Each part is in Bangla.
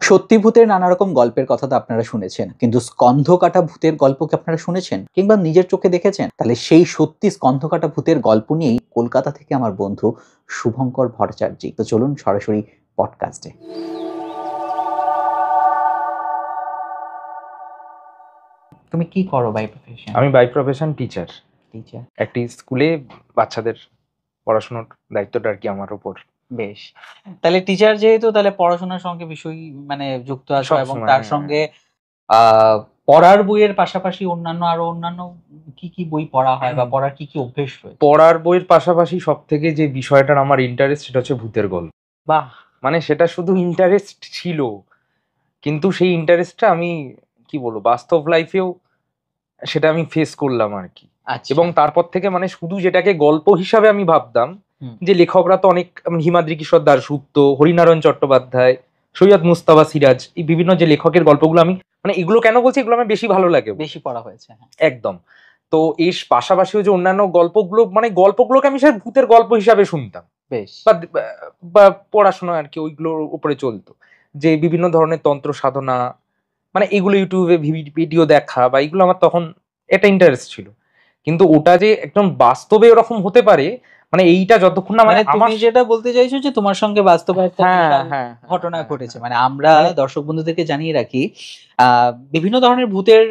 সত্যি ভূতের নানা রকম গল্পের কথা তো আপনারা শুনেছেন, কিন্তু স্কন্ধকাটা ভূতের গল্প কি আপনারা শুনেছেন কিংবা নিজের চোখে দেখেছেন? তাহলে সেই সত্যি স্কন্ধকাটা ভূতের গল্প নিয়েই কলকাতা থেকে আমার বন্ধু শুভঙ্কর ভট্টাচার্য। তো চলুন সরাসরি পডকাস্টে। তুমি কি করো বাই প্রফেশন? আমি বাই প্রফেশন টিচার। টিচার। একটি স্কুলে বাচ্চাদের পড়াশোনার দায়িত্বটা আর কি আমার উপর। বেশ, তাহলে টিচার যেহেতু, তাহলে পড়াশোনার সঙ্গে বিষয় মানে যুক্ত আছো এবং সবসময়, তার হ্যাঁ। সঙ্গে পড়ার বইয়ের পাশাপাশি অন্যান্য কি কি বই পড়া হয় বা পড়ার কি কি অভ্যেস রয়েছে? পড়ার বইয়ের পাশাপাশি সব থেকে যে বিষয়টার আমার ইন্টারেস্ট সেটা হচ্ছে ভূতের গল্প। বাহ, মানে সেটা শুধু ইন্টারেস্ট ছিল, কিন্তু সেই ইন্টারেস্টটা আমি কি বলবো, বাস্তব লাইফেও সেটা আমি ফেস করলাম আর কি। আচ্ছা। এবং তারপর থেকে মানে শুধু যেটাকে গল্প হিসাবে আমি ভাবতাম, যে লেখকরা তো অনেক, হিমাদ্রি কিশোর দাশগুপ্ত, হরিনারায়ণ চট্টোপাধ্যায়, সৈয়দ মুস্তাফা সিরাজ, এই বিভিন্ন যে লেখকের গল্পগুলো আমি মানে এগুলো কেন বলছি, এগুলো আমার বেশি ভালো লাগে, বেশি পড়া হয়েছে। হ্যাঁ, একদম। তো এর পাশাপাশিও যে অন্যান্য গল্পগুলো, মানে গল্পগুলোকে আমি সে ভূতের গল্প হিসাবে শুনতাম, বেশ। বা পড়াশোনা আর কি ওইগুলোর উপরে চলতো, যে বিভিন্ন ধরনের তন্ত্র সাধনা, মানে এগুলো ইউটিউবে ভিডিও দেখা বা এগুলো আমার তখন এটা ইন্টারেস্ট ছিল। কিন্তু ওটা যে একদম বাস্তবে ওরকম হতে পারে, মানে এইটা যতক্ষণ না মানে আমার, তুমি যেটা বলতে চাইছো যে তোমার সঙ্গে বাস্তবে একটা বিশাল ঘটনা ঘটেছে। মানে আমরা দর্শক বন্ধুদেরকে জানিয়ে রাখি, বিভিন্ন ধরনের ভূতের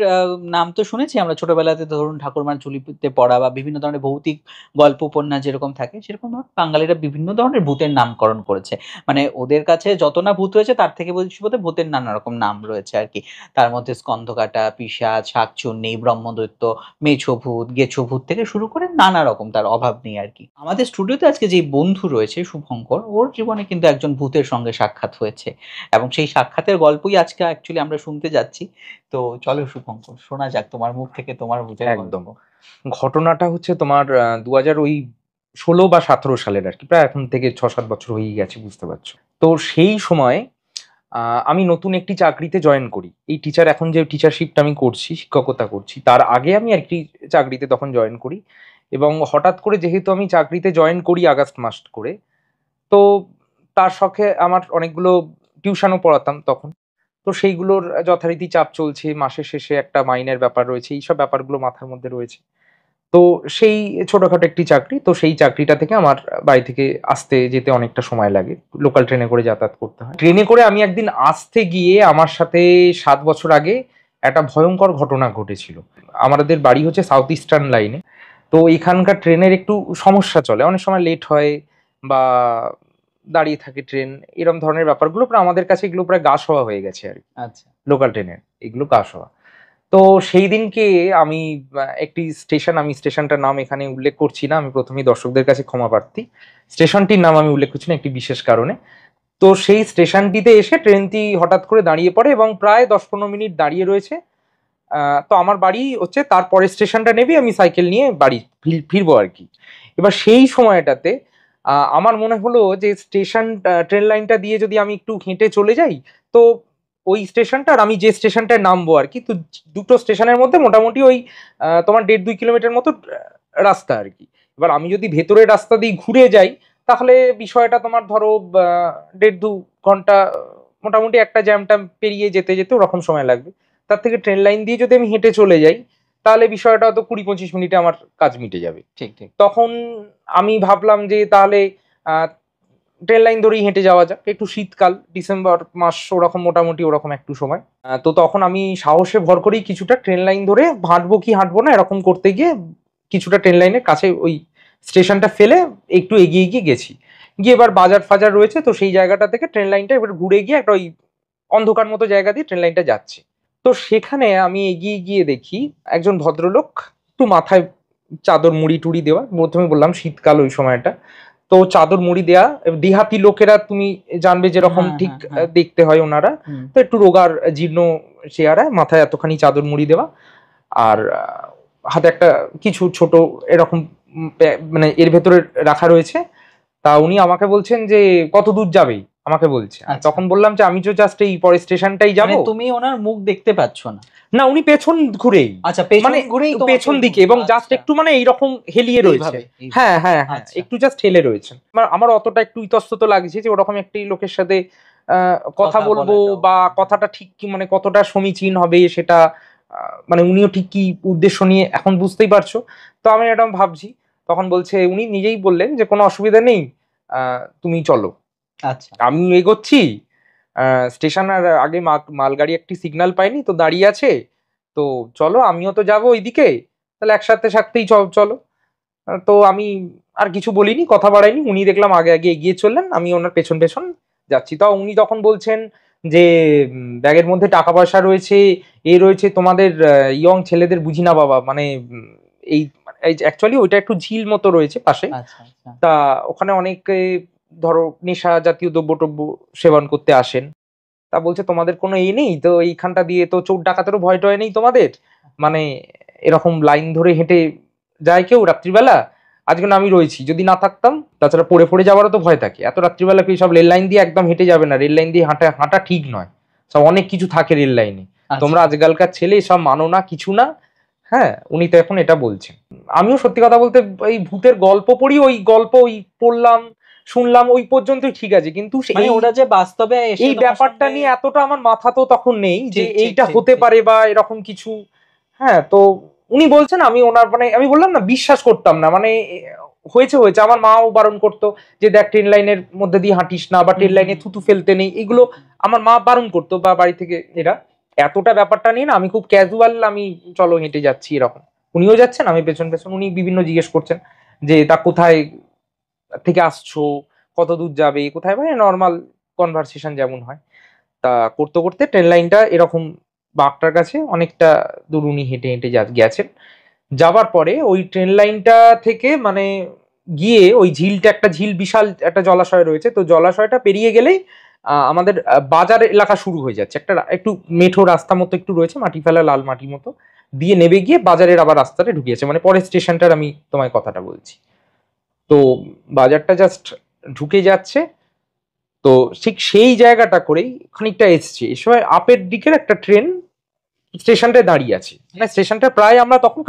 নাম তো শুনেছি আমরা ছোটবেলাতে, ধরুন ঠাকুরমার ঝুলিতে পড়া বা বিভিন্ন ধরনের ভৌতিক গল্প উপন্যাস যেরকম থাকে, সেরকম বাঙালিরা বিভিন্ন ধরনের ভূতের নামকরণ করেছে। মানে ওদের কাছে যত না ভূত রয়েছে তার থেকে বলছি বোধহয় ভূতের নানা রকম নাম রয়েছে আর কি। তার মধ্যে স্কন্ধকাটা, পিশাচ, শাকচুন্নি, ব্রহ্মদৈত্য, মেছো ভূত, গেছো ভূত থেকে শুরু করে নানা রকম, তার অভাব নেই আর কি। আমাদের স্টুডিওতে আজকে যে বন্ধু রয়েছে শুভঙ্কর, ওর জীবনে কিন্তু একজন ভূতের সঙ্গে সাক্ষাৎ হয়েছে এবং সেই সাক্ষাতের গল্পই আজকে অ্যাকচুয়ালি আমরা শুনতে যাচ্ছি। তো চলো শুভঙ্কর, শোনা যাক তোমার মুখ থেকে তোমার ভূতের একদম। গল্প। ঘটনাটা হচ্ছে তোমার 2016 বা 17 সালের আর কি, প্রায় এখন থেকে 6-7 বছর হয়ে গেছে, বুঝতে পারছো। তো সেই সময় আমি নতুন একটি চাকরিতে জয়েন করি। এই টিচার, এখন যে টিচারশিপটা আমি করছি, শিক্ষকতা করছি, তার আগে আমি একটি চাকরিতে তখন জয়েন করি। এবং হঠাৎ করে যেহেতু আমি চাকরিতে জয়েন করি আগস্ট মাস করে, তো তার শখে আমার অনেকগুলো টিউশনও পড়াতাম তখন। তো সেইগুলোর যথারীতি চাপ চলছে, মাসের শেষে একটা মাইনের ব্যাপার রয়েছে, এইসব ব্যাপারগুলো মাথার মধ্যে রয়েছে। তো সেই ছোটখাটো একটি চাকরি, তো সেই চাকরিটা থেকে আমার বাড়ি থেকে আসতে যেতে অনেকটা সময় লাগে, লোকাল ট্রেনে করে যাতায়াত করতে হয়। ট্রেনে করে আমি একদিন আসতে গিয়ে আমার সাথে 7 বছর আগে একটা ভয়ঙ্কর ঘটনা ঘটেছিল। আমাদের বাড়ি হচ্ছে সাউথ ইস্টার্ন লাইনে, তো এখানকার ট্রেনের একটু সমস্যা চলে, অনেক সময় লেট হয় বা দাঁড়িয়ে থাকে ট্রেন, এরকম ধরনের ব্যাপারগুলো প্রায় আমাদের কাছে এগুলো প্রায় গা শোয়া হয়ে গেছে আর কি। আচ্ছা। লোকাল ট্রেনের এগুলো গা শোয়া। তো সেই দিনকে আমি একটি স্টেশন, আমি স্টেশনটার নাম এখানে উল্লেখ করছি না, আমি প্রথমেই দর্শকদের কাছে ক্ষমা প্রার্থী, স্টেশনটির নাম আমি উল্লেখ করছি না একটি বিশেষ কারণে। তো সেই স্টেশনটিতে এসে ট্রেনটি হঠাৎ করে দাঁড়িয়ে পড়ে এবং প্রায় 10-15 মিনিট দাঁড়িয়ে রয়েছে। তো আমার বাড়ি হচ্ছে তারপরে স্টেশনটা নেবে, আমি সাইকেল নিয়ে বাড়ি ফিরবো আর কি। এবার সেই সময়টাতে আমার মনে হলো যে স্টেশন, ট্রেন লাইনটা দিয়ে যদি আমি একটু হেঁটে চলে যাই, তো ওই স্টেশনটা আর আমি যে স্টেশনটায় নামবো আর কি, তো দুটো স্টেশনের মধ্যে মোটামুটি ওই তোমার 1.5-2 কিলোমিটার মতো রাস্তা আর কি। এবার আমি যদি ভেতরের রাস্তা দিয়ে ঘুরে যাই, তাহলে বিষয়টা তোমার ধরো 1.5-2 ঘন্টা মোটামুটি একটা জ্যামটা পেরিয়ে যেতে যেতে ওরকম সময় লাগবে। তার থেকে ট্রেন লাইন দিয়ে যদি আমি হেঁটে চলে যাই, তাহলে বিষয়টা হয়তো 20-25 মিনিটে আমার কাজ মিটে যাবে। ঠিক ঠিক। তখন আমি ভাবলাম যে তাহলে ট্রেন লাইন ধরেই হেঁটে যাওয়া যাক, একটু শীতকাল, ডিসেম্বর মাস ওরকম, মোটামুটি ওরকম একটু সময়। তো তখন আমি সাহসে ভর করেই কিছুটা ট্রেন লাইন ধরে হাঁটবো কি হাঁটবো না এরকম করতে গিয়ে কিছুটা ট্রেন লাইনের কাছে ওই স্টেশনটা ফেলে একটু এগিয়ে গিয়ে গেছি। গিয়ে এবার বাজার ফাজার রয়েছে, তো সেই জায়গাটা থেকে ট্রেন লাইনটা এবার ঘুরে গিয়ে একটা ওই অন্ধকার মতো জায়গা দিয়ে ট্রেন লাইনটা যাচ্ছে। তো সেখানে আমি এগিয়ে গিয়ে দেখি একজন ভদ্রলোক, একটু মাথায় চাদর মুড়ি টুড়ি দেওয়া, প্রথমে বললাম শীতকাল ওই সময়টা, তো চাদর মুড়ি দেয়া, দেহাতি লোকেরা তুমি জানবে যেরকম ঠিক দেখতে হয় ওনারা, তো একটু রোগার জীর্ণ চেহারা, মাথায় এতখানি চাদর মুড়ি দেওয়া, আর হাতে একটা কিছু ছোট এরকম মানে এর ভেতরে রাখা রয়েছে। তা উনি আমাকে বলছেন যে কত দূর যাবে, আমাকে বলছে। তখন বললাম যে আমি তো জাস্ট এই পরের স্টেশনটাই যাবো। তুমি ওনার মুখ দেখতে পাচ্ছ না? না, উনি পেছন ঘুরেই, আচ্ছা, মানে পেছন দিকে, এবং জাস্ট একটু মানে এইরকম হেলিয়ে রয়েছে। হ্যাঁ হ্যাঁ হ্যাঁ, একটু জাস্ট হেলে রয়েছে। আমার অতটা একটু ইতস্তত লাগছে যে ওরকম একটি লোকের সাথে কথা বলবো বা কথাটা ঠিক কি মানে কতটা সমীচীন হবে সেটা মানে উনিও ঠিক কি উদ্দেশ্য নিয়ে এখন বুঝতেই পারছো। তো আমি এরকম ভাবছি, তখন বলছে উনি নিজেই বললেন যে কোনো অসুবিধা নেই, তুমি চলো। আচ্ছা, আমি এগোচ্ছি, স্টেশনের আগে মালগাড়ি একটি সিগন্যাল পাইনি তো দাঁড়িয়ে আছে, তো চলো আমিও তো যাবো ওইদিকে, তাহলে একসাথে সাথেই চলো। তো আমি আর কিছু বলিনি, কথা বাড়াইনি, উনি দেখলাম আগে আগে এগিয়ে চললেন, আমি ওনার পেছন পেছন যাচ্ছি। তাও উনি তখন বলছেন যে ব্যাগের মধ্যে টাকা পয়সা রয়েছে, রয়েছে, তোমাদের ইয়ং ছেলেদের বুঝি না বাবা, মানে এই অ্যাকচুয়ালি ওইটা একটু ঝিল মতো রয়েছে পাশে। আচ্ছা, আচ্ছা। তা ওখানে অনেকে ধরো নেশা জাতীয় দ্রব্য টব্য সেবন করতে আসেন। তা বলছে তোমাদের কোনো নেই তো, এইখানটা দিয়ে তো চোর ডাকাতেরও ভয় টয় নেই তোমাদের, মানে এরকম লাইন ধরে হেঁটে যায় কেউ রাত্রিবেলা, আজকে না আমি রয়েছি, যদি না থাকতাম, তাছাড়া পড়ে পড়ে যাওয়ারও তো ভয় থাকে, এত রাত্রিবেলা কি সব রেল লাইন দিয়ে একদম হেঁটে যাবে না, রেল লাইন দিয়ে হাঁটা হাঁটা ঠিক নয়, সব অনেক কিছু থাকে রেল লাইনে, তোমরা আজকালকার ছেলে সব মানো না কিছু না। হ্যাঁ, উনি তো এখন এটা বলছেন। আমিও সত্যি কথা বলতে এই ভূতের গল্প পড়ি, ওই গল্প ওই পড়লাম শুনলাম ওই পর্যন্তই ঠিক আছে, কিন্তু ওরা যে বাস্তবে এই ব্যাপারটা নিয়ে এতটা আমার মাথা তো তখন নেই যে এইটা হতে পারে বা এরকম কিছু। হ্যাঁ, তো উনি বলছেন, আমি ওনার মানে আমি বললাম না বিশ্বাস করতাম না, মানে হয়েছে হয়েছে, আমার মাও বারণ করতো যে দেখ ট্রেন লাইনের মধ্যে দিয়ে হাঁটিস না বা ট্রেন লাইনে থুতু ফেলতে নেই, এগুলো আমার মা বারণ করতো বা বাড়ি থেকে এরা। এতটা ব্যাপারটা নিয়ে না আমি খুব ক্যাজুয়াল, আমি চলো হেঁটে যাচ্ছি এরকম, উনিও যাচ্ছেন আমি পেছন পেছন, উনি বিভিন্ন জিজ্ঞেস করছেন যে তা কোথায় থেকে আসছো, কত দূর যাবে, কোথায়, মানে নর্মাল কনভারসেশন যেমন হয়। তা করতে করতে ট্রেন লাইনটা এরকম বাঁকটার কাছে অনেকটা দূর উনি হেঁটে হেঁটে গেছেন। যাবার পরে ওই ট্রেন লাইনটা থেকে মানে গিয়ে ওই ঝিলটা, একটা ঝিল বিশাল একটা জলাশয় রয়েছে, তো জলাশয়টা পেরিয়ে গেলেই আমাদের বাজার এলাকা শুরু হয়ে যাচ্ছে, একটা একটু মেঠো রাস্তা মতো একটু রয়েছে, মাটি ফেলা লাল মাটির মতো, দিয়ে নেমে গিয়ে বাজারের আবার রাস্তাটা ঢুকিয়েছে, মানে পরের স্টেশনটার আমি তোমায় কথাটা বলছি। তো বাজারটা জাস্ট ঢুকে যাচ্ছে, তো ঠিক সেই জায়গাটা করেই খানিকটা এসছে, এ সময় আপের দিকের একটা ট্রেন স্টেশনটায় দাঁড়িয়ে আছে, মানে স্টেশনটা প্রায় আমরা তখন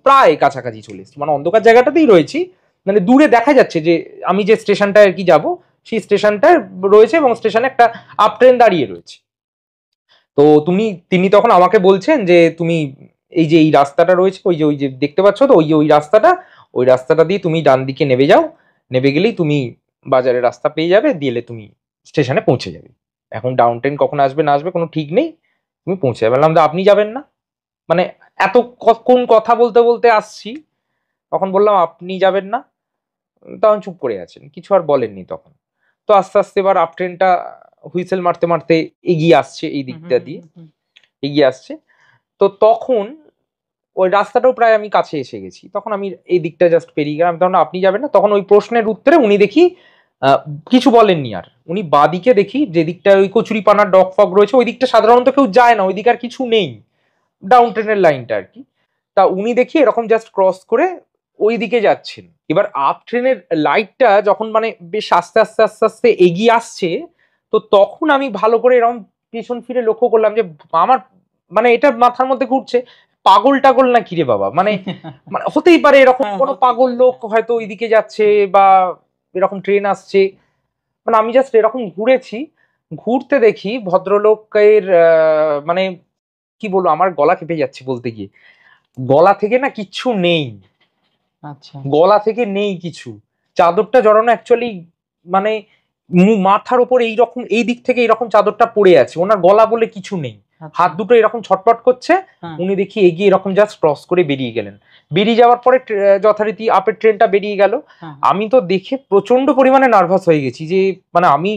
প্রায় কাছাকাছি চলে এসেছি, মানে অন্ধকার জায়গাটাতেই রয়েছি, মানে দূরে দেখা যাচ্ছে যে আমি যে স্টেশনটায় আর কি যাবো সেই স্টেশনটায় রয়েছে, এবং স্টেশনে একটা আপ ট্রেন দাঁড়িয়ে রয়েছে। তো তিনি তখন আমাকে বলছেন যে তুমি এই যে এই রাস্তাটা রয়েছে, ওই যে দেখতে পাচ্ছ তো, ওই রাস্তাটা, ওই রাস্তাটা দিয়ে তুমি ডান দিকে নেমে যাও, নেমে গেলেই তুমি বাজারের রাস্তা পেয়ে যাবে, দিলে তুমি স্টেশনে পৌঁছে যাবে। এখন ডাউন ট্রেন কখন আসবে না আসবে কোনো ঠিক নেই, তুমি পৌঁছে যাবে। বললাম আপনি যাবেন না, মানে এত কোন কথা বলতে বলতে আসছি, তখন বললাম আপনি যাবেন না, তখন চুপ করে আছেন, কিছু আর বলেননি তখন। তো আস্তে আস্তে এবার আপ ট্রেনটা হুইসেল মারতে মারতে এগিয়ে আসছে, এই দিকটা দিয়ে এগিয়ে আসছে। তো তখন ওই রাস্তাটাও প্রায় আমি কাছে এসে গেছি, তখন আমি এই দিকটা জাস্ট পেরিয়ে গেলাম, তখন আপনি যাবেন না, তখন ওই প্রশ্নের উত্তরে উনি দেখি কিছু বলেননি আর, উনি বাদিকে দেখি যে দিকটা ওই কচুরিপানার ডগ ফগ রয়েছে ওই দিকটা সাধারণত কেউ যায় না, ওই দিকে আর কিছু নেই, ডাউন ট্রেনের লাইনটা আর কি। তা উনি দেখি এরকম জাস্ট ক্রস করে ওই দিকে যাচ্ছেন। এবার আপ ট্রেনের লাইটটা যখন মানে বেশ আস্তে আস্তে আস্তে আস্তে এগিয়ে আসছে, তো তখন আমি ভালো করে এরকম পেছন ফিরে লক্ষ্য করলাম যে আমার মানে এটা মাথার মধ্যে ঘুরছে, পাগল টাগল না কিরে বাবা, মানে মানে হতেই পারে এরকম কোনো পাগল লোক হয়তো ওইদিকে যাচ্ছে বা এরকম ট্রেন আসছে, মানে আমি জাস্ট এরকম ঘুরেছি, ঘুরতে দেখি ভদ্রলোকের মানে কি বলবো, আমার গলা কেঁপে যাচ্ছে বলতে গিয়ে, গলা থেকে না কিচ্ছু নেই, আচ্ছা, গলা থেকে নেই কিছু, চাদরটা জড়ানো অ্যাকচুয়ালি মানে মাথার উপর এইরকম এই দিক থেকে এরকম চাদরটা পড়ে আছে, ওনার গলা বলে কিছু নেই, হাত দুটো এরকম ছটপট করছে, উনি দেখি এগিয়ে এরকম জাস্ট ক্রস করে বেরিয়ে গেলেন। বেরিয়ে যাওয়ার পরে যথারীতি আপের ট্রেনটা বেরিয়ে গেল। আমি তো দেখে প্রচন্ড পরিমাণে নার্ভাস হয়ে গেছি যে মানে আমি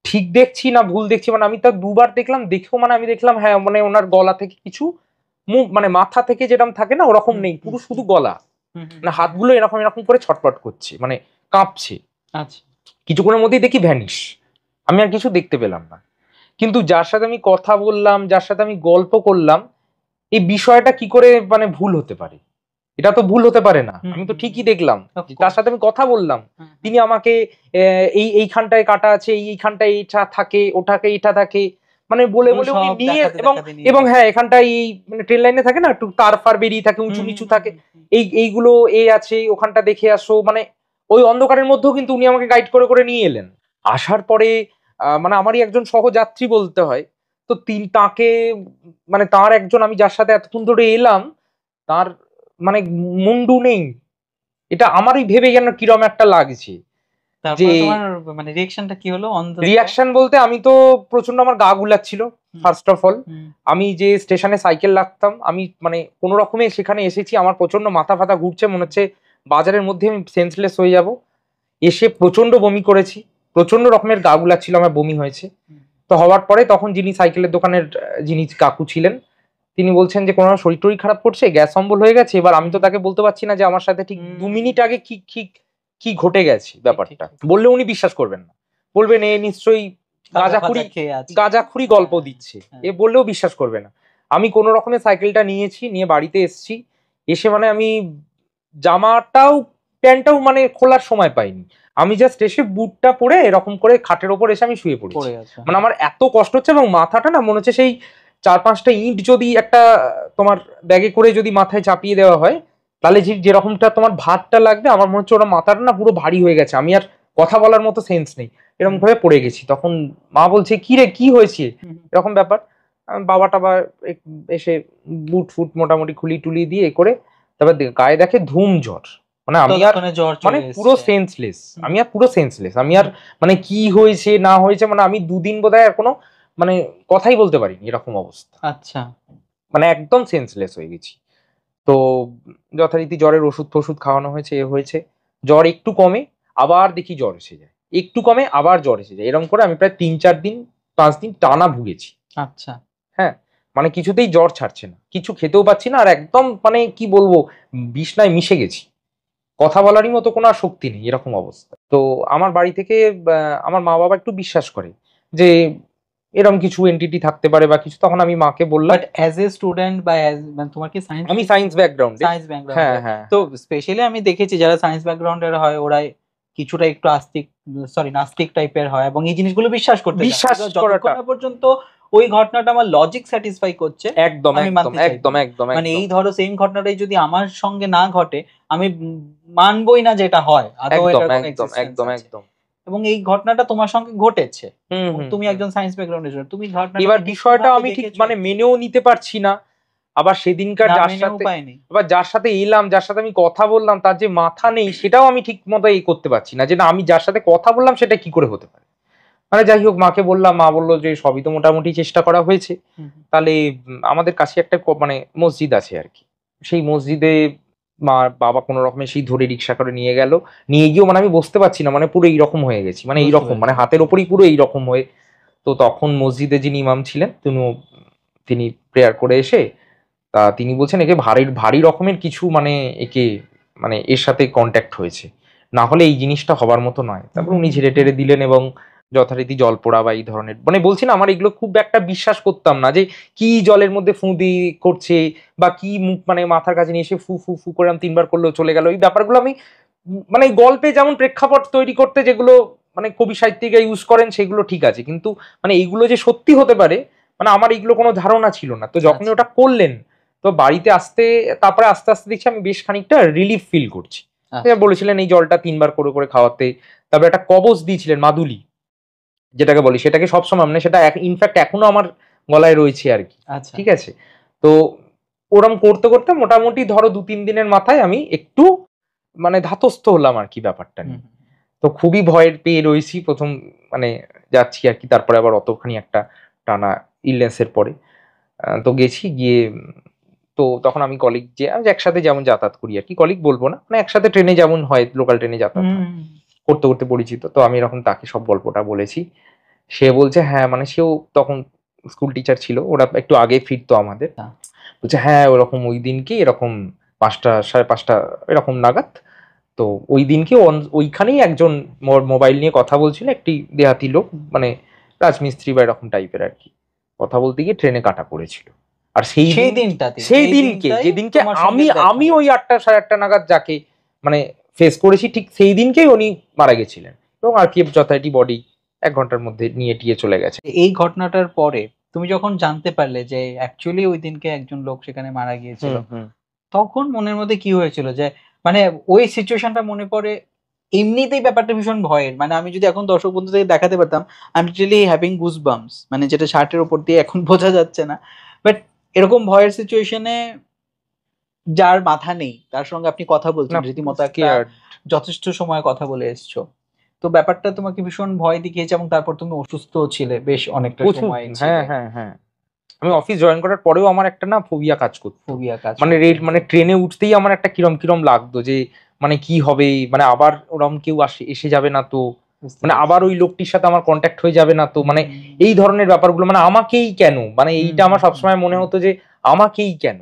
ঠিক দেখছি না ভুল দেখছি, মানে আমি তো দুবার দেখলাম, দেখেও মানে আমি দেখলাম হ্যাঁ মানে ওনার গলা থেকে কিছু মুখ মানে মাথা থেকে যেরকম থাকে না ওরকম নেই, পুরো শুধু গলা, মানে হাতগুলো এরকম এরকম করে ছটপট করছে, মানে কাঁপছে। আচ্ছা, কিছুক্ষণের মধ্যেই দেখি ভ্যানিশ, আমি আর কিছু দেখতে পেলাম না। কিন্তু যার সাথে আমি কথা বললাম, যার সাথে আমি গল্প করলাম, এই বিষয়টা কি করে মানে ভুল হতে পারে, এটা তো ভুল হতে পারে না, আমি তো ঠিকই দেখলাম, তার সাথে আমি কথা বললাম, তিনি আমাকে এইখানটায় কাটা আছে, এইখানটায় এইটা থাকে, ওটাকে এইটা থাকে, মানে বলে বলে উনি নিয়ে, এবং হ্যাঁ এখানটায় এই মানে ট্রেন লাইনে থাকে না একটু তার ফার বেরিয়ে থাকে, উঁচু নিচু থাকে, এইগুলো আছে, ওখানটা দেখে আসো, মানে ওই অন্ধকারের মধ্যেও কিন্তু উনি আমাকে গাইড করে করে নিয়ে এলেন। আসার পরে মানে আমারই একজন সহযাত্রী বলতে হয়। তো তাকে মানে তার একজন, আমি যার সাথে এতক্ষণ ধরে এলাম, তার মানে মুন্ডু নেই, এটা আমারই ভেবে যেন কিরম একটা লাগছে। যে তারপরে তোমার মানে রিঅ্যাকশনটা কি হলো অন দ্য রিয়াকশন বলতে, আমি তো প্রচন্ড, আমার গা গুলাচ্ছিল ফার্স্ট অফ অল। আমি যে স্টেশনে সাইকেল রাখতাম, আমি মানে কোনো রকমে সেখানে এসেছি, আমার প্রচন্ড মাথা ফাথা ঘুরছে, মনে হচ্ছে বাজারের মধ্যে আমি সেন্সলেস হয়ে যাব। এসে প্রচন্ড বমি করেছি, প্রচন্ড রকমের গা গুলাচ্ছিল, আমার বমি হয়েছে। তো হওয়ার পরে তখন যিনি সাইকেলের দোকানের যিনি কাকু ছিলেন, তিনি বলছেন যে কোনো শরীর টরীর খারাপ করছে, গ্যাস অম্বল হয়ে গেছে। এবার আমি তো তাকে বলতে পারছি না যে আমার সাথে ঠিক 2 মিনিট আগে কি কি কি ঘটে গেছে ব্যাপারটা। বললে উনি বিশ্বাস করবেন না, বলবেন এ নিশ্চয়ই গাঁজাখুরি গল্প দিচ্ছে, এ বললেও বিশ্বাস করবে না। আমি কোনো রকমের সাইকেলটা নিয়েছি, নিয়ে বাড়িতে এসেছি। এসে মানে আমি জামাটাও প্যান্টটাও মানে খোলার সময় পাইনি। আমি জাস্ট এসে বুটটা পরে এরকম করে খাটের ওপর এসে আমি শুয়ে পড়েছি। মানে আমার এত কষ্ট হচ্ছে, এবং মাথাটা না মনে হচ্ছে সেই 4-5টা ইট যদি একটা তোমার ব্যাগে করে যদি মাথায় চাপিয়ে দেওয়া হয়, তাহলে যেরকমটা তোমার ভারটা লাগবে, আমার মনে হচ্ছে ওরা মাথাটা না পুরো ভারী হয়ে গেছে, আমি আর কথা বলার মতো সেন্স নেই, এরকম ভাবে পড়ে গেছি। তখন মা বলছে কি রে কি হয়েছে, এরকম ব্যাপার। বাবা টাবা এসে বুট ফুট মোটামুটি খুলি টুলি দিয়ে করে তারপর গায়ে দেখে ধুম জ্বর। মানে আমি আর মানে পুরো সেন্সলেস, আমি আর পুরো সেন্সলেস, আমি আর মানে কি হয়েছে না হয়েছে, মানে আমি 2 দিন বোধহয় আর কোনো মানে কথাই বলতে পারিনি, এরকম অবস্থা। আচ্ছা, মানে একদম সেন্সলেস হয়ে গেছি। তো যথারীতি জ্বরের ওষুধ ফষুধ খাওয়ানো হয়েছে, এ হয়েছে, জ্বর একটু কমে আবার দেখি জ্বর এসে যায়, একটু কমে আবার জ্বর এসে যায়, এরকম করে আমি প্রায় 3-4 দিন 5 দিন টানা ভুগেছি। আচ্ছা, হ্যাঁ, মানে কিছুতেই জ্বর ছাড়ছে না, কিছু খেতেও পাচ্ছি না, আর একদম মানে কি বলবো, বিছনায় মিশে গেছি, কথা বলারই মতো কোনো আর শক্তি নেই, এরকম অবস্থা। তো আমার বাড়ি থেকে আমার মা বাবা একটু বিশ্বাস করে যে এরকম কিছু এন্টিটি থাকতে পারে বা কিছু। তখন আমি মাকে বললাম, বাট অ্যাজ এ স্টুডেন্ট বা মানে তোমার কি সায়েন্স, আমি সায়েন্স ব্যাকগ্রাউন্ড, হ্যাঁ হ্যাঁ, তো স্পেশালি আমি দেখেছি যারা সায়েন্স ব্যাকগ্রাউন্ডের হয় ওরা কিছুটা একটু নাস্তিক টাইপের হয়, এবং এই জিনিসগুলো বিশ্বাস যতক্ষণ না পর্যন্ত ওই ঘটনাটা আমার লজিক স্যাটিসফাই করছে, একদম আমি মানতে চাই। একদম একদম, মানে এই ধরো সেম ঘটনাটাই যদি আমার সঙ্গে না ঘটে, আমি মানবই না যেটা হয় আদৌ এটা একদম একদম একদম। এবং এই ঘটনাটা তোমার সঙ্গে ঘটেছে, তুমি একজন সায়েন্স ব্যাকগ্রাউন্ডের জন্য তুমি ঘটনা, এবার বিষয়টা আমি ঠিক মানে মেনেও নিতে পারছি না। আবার সেদিনকার যার সাথে এলাম, যার সাথে আমি কথা বললাম, তার যে মাথা নেই সেটাও আমি ঠিক মতো এই করতে পারছি না, যে না আমি যার সাথে কথা বললাম সেটা কি করে হতে পারে। মানে যাই হোক, মাকে বললাম, মা বললো যে সবই তো মোটামুটি চেষ্টা করা হয়েছে, তাহলে আমাদের কাছে একটা মানে মসজিদ আছে আর কি, সেই মসজিদে মা বাবা কোনো রকমে সেই ধরে রিক্সা করে নিয়ে গেল। নিয়ে গিয়েও মানে আমি বসতে পারছি না, মানে পুরো এইরকম হয়ে গেছি, মানে এইরকম মানে হাতের ওপরই পুরো এইরকম হয়ে। তো তখন মসজিদে যিনি ইমাম ছিলেন তিনি প্রেয়ার করে এসে তিনি বলছেন একে ভারী ভারী রকমের কিছু মানে একে মানে এর সাথে কন্ট্যাক্ট হয়েছে, না হলে এই জিনিসটা হবার মতো নয়। তারপর উনি ঝেড়ে টেড়ে দিলেন এবং যথারীতি জল পোড়া বা এই ধরনের, মানে বলছি না আমার এগুলো খুব একটা বিশ্বাস করতাম না, যে কি জলের মধ্যে ফুঁদি করছে বা কি মুখ মানে মাথার কাছে নিয়ে এসে ফু ফু ফু করে 3বার করলেও চলে গেল, এই ব্যাপারগুলো আমি মানে গল্পে যেমন প্রেক্ষাপট তৈরি করতে যেগুলো মানে কবি সাহিত্যিকরা ইউজ করেন সেগুলো ঠিক আছে, কিন্তু মানে এইগুলো যে সত্যি হতে পারে মানে আমার এইগুলো কোনো ধারণা ছিল না। তো যখনই ওটা করলেন, তো বাড়িতে তারপরে আস্তে আস্তে দেখছি আমি বেশ খানিকটা রিলিফ ফিল করছি। বলেছিলেন এই জলটা 3বার করে করে খাওয়াতে, তারপরে একটা কবজ দিয়েছিলেন মাদুলি যেটাকে বলি, সেটাকে সবসময় মানে সেটা ইনফ্যাক্ট এখনো আমার গলায় রয়েছে আর কি। ঠিক আছে, তো ওরম করতে করতে মোটামুটি ধরো 2-3 দিনের মাথায় আমি একটু মানে ধাতস্থ হলাম আর কি ব্যাপারটা নিয়ে। তো খুবই ভয়ের পেয়ে রয়েছি প্রথম মানে যাচ্ছি আর কি, তারপরে আবার অতখানি একটা টানা ইলনেসের পরে তো গেছি গিয়ে, তো তখন আমি কলিগ যে একসাথে যেমন যাতায়াত করি আর কি, কলিগ বলবো না মানে একসাথে ট্রেনে যেমন হয় লোকাল ট্রেনে যাতায়াত করতে করতে পরিচিত, তো আমি এরকম তাকে সব গল্পটা বলেছি। সে বলছে হ্যাঁ, মানে সেও তখন স্কুল টিচার ছিল, ওরা একটু আগে ফিরতো আমাদের, বলছে হ্যাঁ ওরকম ওই দিনকে এরকম 5টা 5:30 এরকম নাগাদ, তো ওই দিনকে ওইখানেই একজন মোবাইল নিয়ে কথা বলছিল, একটি দেহাতি লোক মানে রাজমিস্ত্রি বা এরকম টাইপের আর কি, কথা বলতে গিয়ে ট্রেনে কাটা পড়েছিল। আর সেই দিনকে যেদিনকে আমি ওই 8টা 8:30 নাগাদ যাকে মানে ফেস করেছি, ঠিক সেই দিনকেই উনি মারা গেছিলেন, এবং আর কি যথারীতি বডি 1 ঘন্টার মধ্যে নিয়ে টিয়ে চলে গেছে। এই ঘটনাটার পরে তুমি যখন জানতে পারলে যে অ্যাকচুয়ালি ওই দিনকে একজন লোক সেখানে মারা গিয়েছিল, তখন মনের মধ্যে কি হয়েছিল? যে মানে ওই সিচুয়েশনটা মনে পড়ে এমনিতেই ব্যাপারটা ভীষণ ভয়ের, মানে আমি যদি এখন দর্শক বন্ধুদের দেখাতে পারতাম, I am really having goose bumps, মানে যেটা শার্টের উপর দিয়ে এখন বোঝা যাচ্ছে না, বাট এরকম ভয়ের সিচুয়েশনে যার মাথা নেই তার সঙ্গে আপনি কথা বলছেন, না রীতিমতো একটা scared। যথেষ্ট সময় কথা বলে এসছো, তো ব্যাপারটা তোমাকে ভীষণ ভয় দেখিয়েছে এবং তারপর তুমি অসুস্থ ছিলে বেশ অনেকটা প্রচুর, সময় ছিলে। হ্যাঁ হ্যাঁ হ্যাঁ। আমি অফিস জয়েন করার পরেও আমার একটা না ফোবিয়া কাজ করতো, ফোবিয়া কাজ মানে রেল মানে ট্রেনে উঠতেই আমার একটা কিরম কিরম লাগতো যে মানে কি হবে, মানে আবার ওরম কেউ এসে যাবে না তো, মানে আবার ওই লোকটির সাথে আমার কন্ট্যাক্ট হয়ে যাবে না তো, মানে এই ধরনের ব্যাপারগুলো, মানে আমাকেই কেন, মানে এইটা আমার সবসময় মনে হতো যে আমাকেই কেন।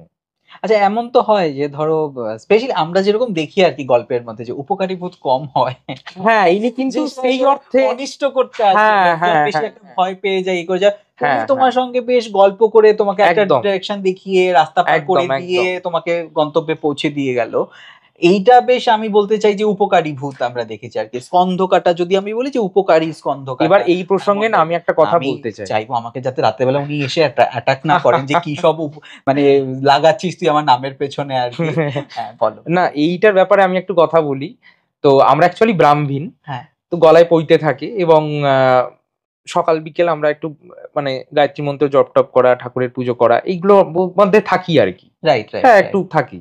আচ্ছা, এমন তো হয় যে ধরো স্পেশালি আমরা যেরকম দেখি আর কি গল্পের মধ্যে, যে উপকারী ভূত কম হয়, হ্যাঁ ইনি কিন্তু সেই অর্থে অনিষ্ট করতে আসে, হ্যাঁ লোকজন হ্যাঁ বেশি হ্যাঁ একটা ভয় পেয়ে যায়, এই করে যায়, উনি হ্যাঁ তোমার সঙ্গে বেশ গল্প করে তোমাকে একটা একদম ডিরেকশন দেখিয়ে রাস্তা পার করে একদম দিয়ে একদম। তোমাকে গন্তব্যে পৌঁছে দিয়ে গেল। এইটা বেশ আমি বলতে চাই যে উপকারী ভূত আমরা দেখেছি আর কি। স্কন্ধকাটা যদি আমি বলি যে উপকারী এবার স্কন্ধকাটা, এই প্রসঙ্গে না আমি একটা কথা আমি বলতে চাই। চাইবো আমাকে যাতে রাত্রেবেলা উনি এসে অ্যাটাক না করেন, যে কি সব মানে লাগাচ্ছিস তুই আমার নামের পেছনে আর কি। হ্যাঁ বলো। না এইটার ব্যাপারে আমি একটু কথা বলি। তো আমরা অ্যাকচুয়ালি ব্রাহ্মণ, হ্যাঁ তো গলায় পইতে থাকে এবং সকাল বিকেল আমরা একটু মানে গায়ত্রী মন্ত্র জপ টপ করা, ঠাকুরের পুজো করা, এইগুলো মধ্যে থাকি আর কি। রাইট রাইট হ্যাঁ একটু থাকি।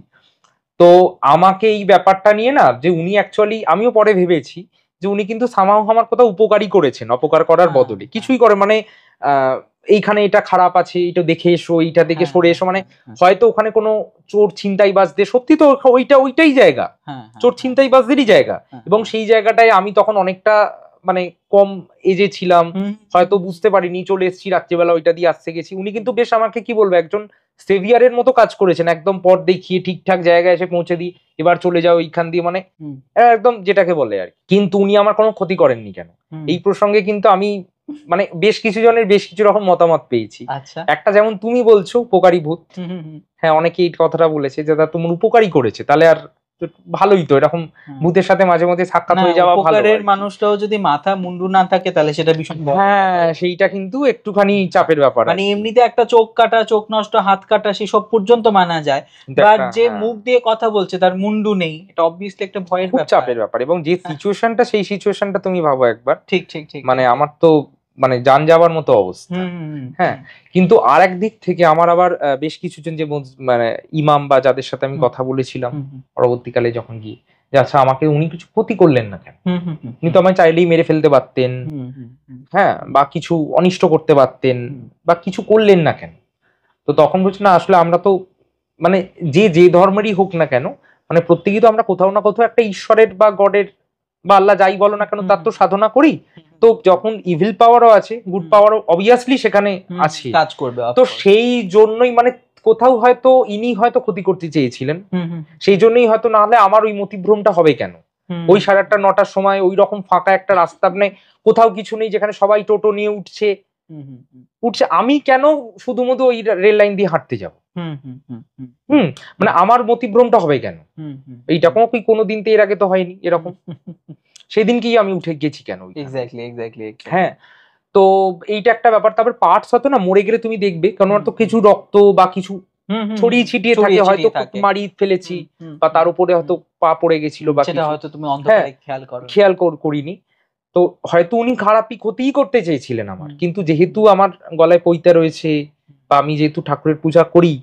তো আমাকে এই ব্যাপারটা নিয়ে না, যে উনি অ্যাকচুয়ালি, আমিও পরে ভেবেছি যে উনি কিন্তু সামাও আমার কথা উপকারী করেছেন অপকার করার হ্যাঁ, বদলে, কিছুই করে মানে এইখানে এটা খারাপ আছে, এটা দেখে এসো, এইটা দেখে হ্যাঁ, সরে এসো, মানে হ্যাঁ, হয়তো ওখানে কোনো চোর ছিনতাইবাজদের, সত্যি তো ওইটাই জায়গা, হ্যাঁ, হ্যাঁ, চোর ছিনতাইবাজদেরই জায়গা। হ্যাঁ, এবং সেই জায়গাটায় আমি তখন অনেকটা মানে কম এজে ছিলাম, হয়তো বুঝতে পারিনি, চলে এসেছি রাত্রিবেলা, ওইটা দিয়ে আসতে গেছি। উনি কিন্তু বেশ আমাকে কি বলবো, একজন সেভিয়ারের মতো কাজ করেছেন, একদম পথ দেখিয়ে ঠিকঠাক জায়গায় এসে পৌঁছে দিই, এবার চলে যাও এইখান দিয়ে, মানে একদম যেটাকে বলে আর কি। কিন্তু উনি আমার কোনো ক্ষতি করেননি কেন, এই প্রসঙ্গে কিন্তু আমি মানে বেশ কিছু জনের বেশ কিছু রকম মতামত পেয়েছি। আচ্ছা, একটা যেমন তুমি বলছো উপকারী ভূত, হ্যাঁ অনেকে এই কথাটা বলেছে যে দাদা তোমার উপকারী করেছে, তাহলে আর ভালোই তো, এরকম ভূতের সাথে মাঝে মাঝে সাক্ষাৎ হয়ে যাওয়া ভালো। উপকারের মানুষটাও যদি মাথা মুন্ডু না থাকে তাহলে সেটা ভীষণ হ্যাঁ সেইটা কিন্তু একটুখানি চাপের ব্যাপার, মানে এমনিতে একটা চোখ কাটা, চোখ নষ্ট, হাত কাটা সেসব পর্যন্ত মানা যায়, বাট যে মুখ দিয়ে কথা বলছে তার মুন্ডু নেই, এটা অবভিয়াসলি একটা ভয়ের খুব ব্যাপার, চাপের ব্যাপার। এবং যে সিচুয়েশনটা, সেই সিচুয়েশনটা তুমি ভাবো একবার, ঠিক ঠিক ঠিক, মানে আমার তো মানে জান যাবার মতো অবস্থা। হ্যাঁ কিন্তু আর এক দিক থেকে আমার আবার বেশ কিছুজন যে মানে ইমাম বা যাদের সাথে আমি কথা বলেছিলাম পরবর্তীকালে যখন গিয়ে, যে আচ্ছা আমাকে উনি কিছু ক্ষতি করলেন না কেন, উনি তো আমায় চাইলেই মেরে ফেলতে পারতেন, হ্যাঁ বা কিছু অনিষ্ট করতে পারতেন, বা কিছু করলেন না কেন। তো তখন বলছি না আসলে আমরা তো মানে যে ধর্মেরই হোক না কেন, মানে প্রত্যেকেই তো আমরা কোথাও না কোথাও একটা ঈশ্বরের বা গডের বা আল্লাহ যাই বলো না কেন তার তো সাধনা করি। তো যখন ইভিল পাওয়ারও আছে, গুড পাওয়ারও অবভিয়াসলি সেখানে আছে, কাজ করবে। তো সেই জন্যই মানে কোথাও হয়তো ইনি হয়তো ক্ষতি করতে চেয়েছিলেন, সেই জন্যই হয়তো, না হলে আমার ওই মতিভ্রমটা হবে কেন? ওই 9:30-9টার সময় ওই রকম ফাঁকা একটা রাস্তা, মানে কোথাও কিছু নেই, যেখানে সবাই টোটো নিয়ে উঠছে, আমি কেন শুধুমাত্র ওই রেল লাইন দিয়ে হাঁটতে যাব? মানে আমার মতিভ্রমটা হবে কেন? এইটা কোনোদিন তো এর আগে তো হয়নি এরকম। সেদিনকেই আমি উঠে গেছি কেন? এক্স্যাক্টলি। হ্যাঁ তো এইটা একটা ব্যাপার। তারপর পার্টস হয়তো না মরে গেলে তুমি দেখবে, কারণ তো কিছু রক্ত বা কিছু ছড়িয়ে ছিটিয়ে থাকে, হয়তো মারি ফেলেছি, বা তার উপরে হয়তো পা পড়ে গেছিল, বা সেটা হয়তো তুমি অন্ধকারে খেয়াল করিনি। তো হয়তো উনি খারাপই ক্ষতিই করতে চেয়েছিলেন আমার, কিন্তু যেহেতু আমার গলায় পৈতা রয়েছে বা আমি যেহেতু ঠাকুরের পূজা করি,